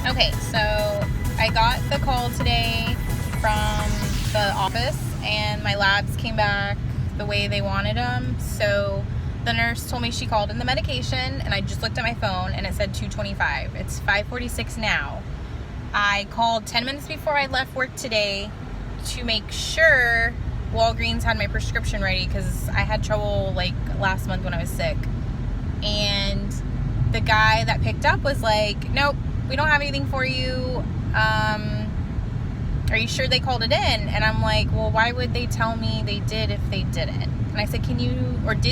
Okay, so I got the call today from the office and my labs came back the way they wanted them. So the nurse told me she called in the medication and I just looked at my phone and it said 225. It's 5:46 now. I called 10 minutes before I left work today to make sure Walgreens had my prescription ready because I had trouble like last month when I was sick. And the guy that picked up was like, nope, we don't have anything for you. Are you sure they called it in? And I'm like, well, why would they tell me they did if they didn't? And I said, did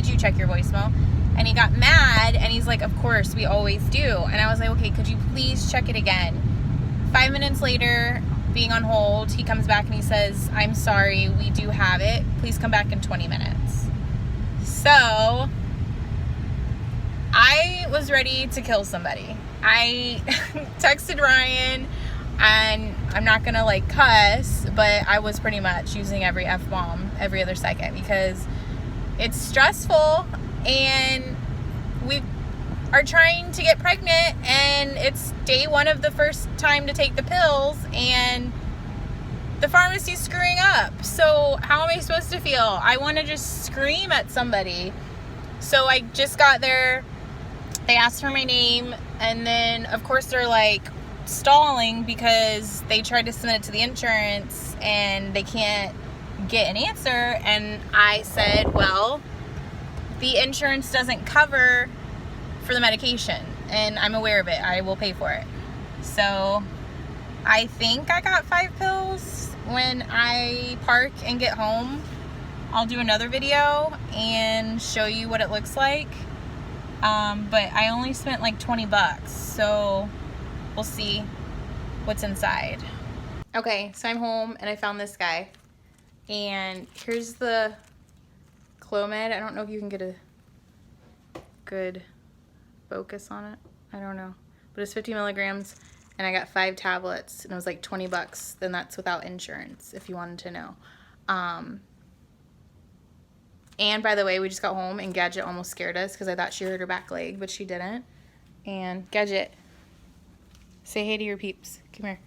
you check your voicemail? And he got mad and he's like, of course, we always do. And I was like, okay, could you please check it again? 5 minutes later, being on hold, he comes back and he says, I'm sorry, we do have it. Please come back in 20 minutes. So I was ready to kill somebody. I texted Ryan, and I'm not gonna like cuss, but I was pretty much using every F-bomb every other second because it's stressful and we are trying to get pregnant and it's day one of the first time to take the pills and the pharmacy's screwing up. So how am I supposed to feel? I want to just scream at somebody. So I just got there. They asked for my name, and then of course they're like stalling because they tried to submit it to the insurance and they can't get an answer. And I said, well, the insurance doesn't cover for the medication and I'm aware of it. I will pay for it. So I think I got 5 pills. When I park and get home, I'll do another video and show you what it looks like. But I only spent like $20, so we'll see what's inside. Okay, so I'm home and I found this guy. And here's the clomid. I don't know if you can get a good focus on it. I don't know. But it's 50 milligrams and I got 5 tablets and it was like $20. Then that's without insurance, if you wanted to know. And by the way, we just got home and Gadget almost scared us because I thought she hurt her back leg, but she didn't. And Gadget, say hey to your peeps. Come here.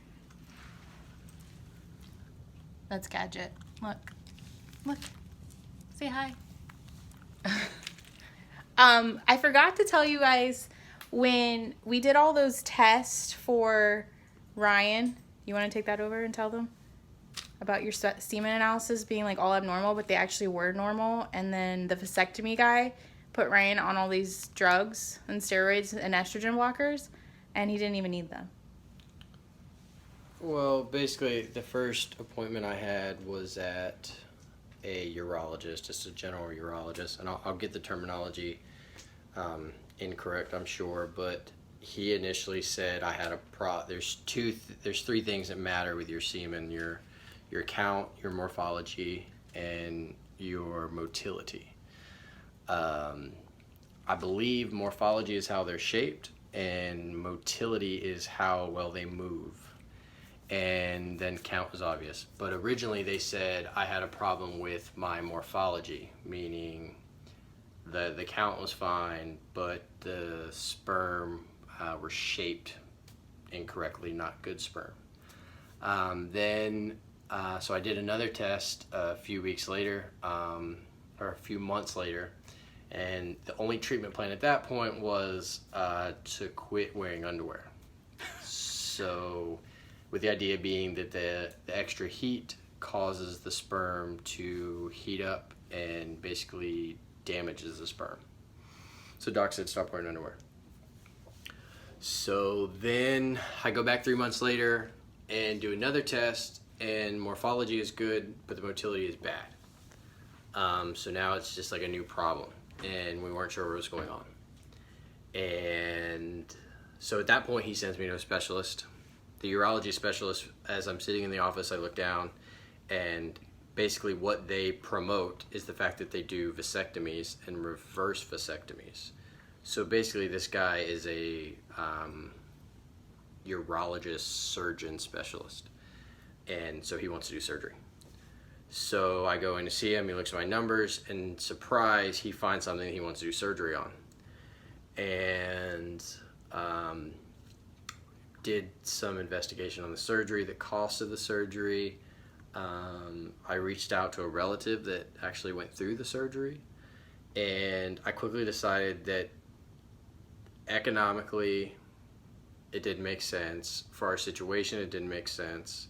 That's Gadget. Look. Look. Say hi. I forgot to tell you guys, when we did all those tests for Ryan, you want to take that over and tell them about your semen analysis being like all abnormal, but they actually were normal. And then the vasectomy guy put Ryan on all these drugs and steroids and estrogen blockers, and he didn't even need them. Well, basically, the first appointment I had was at a urologist, just a general urologist, and I'll get the terminology incorrect, I'm sure, but he initially said I had there's 3 things that matter with your semen: your count, your morphology, and your motility. I believe morphology is how they're shaped, and motility is how well they move. And then count is obvious. But originally they said I had a problem with my morphology, meaning the count was fine, but the sperm were shaped incorrectly, not good sperm. So I did another test a few weeks later, or a few months later, and the only treatment plan at that point was to quit wearing underwear. So, with the idea being that the extra heat causes the sperm to heat up and basically damages the sperm. So Doc said stop wearing underwear. So then I go back 3 months later and do another test, and morphology is good, but the motility is bad. So now it's just like a new problem, and we weren't sure what was going on. And so at that point he sends me to a specialist. The urology specialist, as I'm sitting in the office, I look down, and basically what they promote is the fact that they do vasectomies and reverse vasectomies. So basically this guy is a urologist surgeon specialist, and so he wants to do surgery. So I go in to see him, he looks at my numbers, and surprise, he finds something he wants to do surgery on. And did some investigation on the surgery, the cost of the surgery. I reached out to a relative that actually went through the surgery, and I quickly decided that economically it didn't make sense. For our situation, it didn't make sense,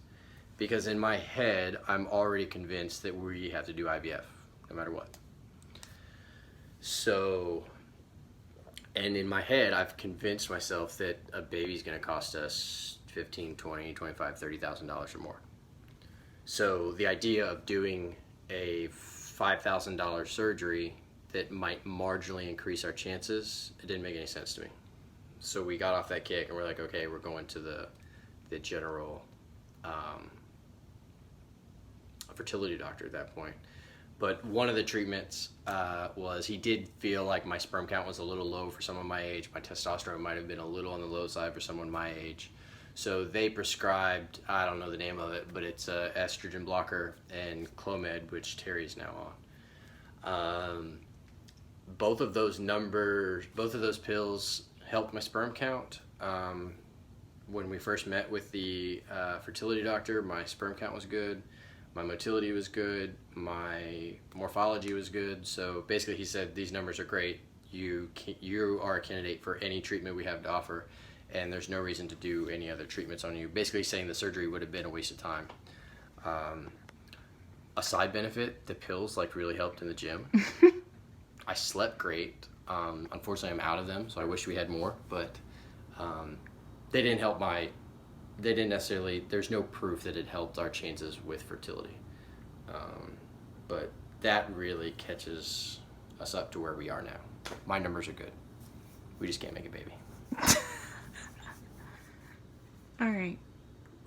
because in my head, I'm already convinced that we have to do IVF no matter what. So, and in my head, I've convinced myself that a baby's going to cost us $15,000, $20,000, $25,000, $30,000 or more. So the idea of doing a $5,000 surgery that might marginally increase our chances, it didn't make any sense to me. So we got off that kick and we're like, okay, we're going to the general fertility doctor at that point. But one of the treatments was, he did feel like my sperm count was a little low for someone my age. My testosterone might have been a little on the low side for someone my age. So they prescribed, I don't know the name of it, but it's a estrogen blocker and clomid, which Terry's now on. Both of those pills helped my sperm count. When we first met with the fertility doctor, my sperm count was good. My motility was good, my morphology was good. So basically he said, these numbers are great. You are a candidate for any treatment we have to offer, and there's no reason to do any other treatments on you. Basically saying the surgery would have been a waste of time. A side benefit, the pills really helped in the gym. I slept great. Unfortunately, I'm out of them, so I wish we had more, but they didn't help there's no proof that it helped our chances with fertility. But that really catches us up to where we are now. My numbers are good. We just can't make a baby. All right.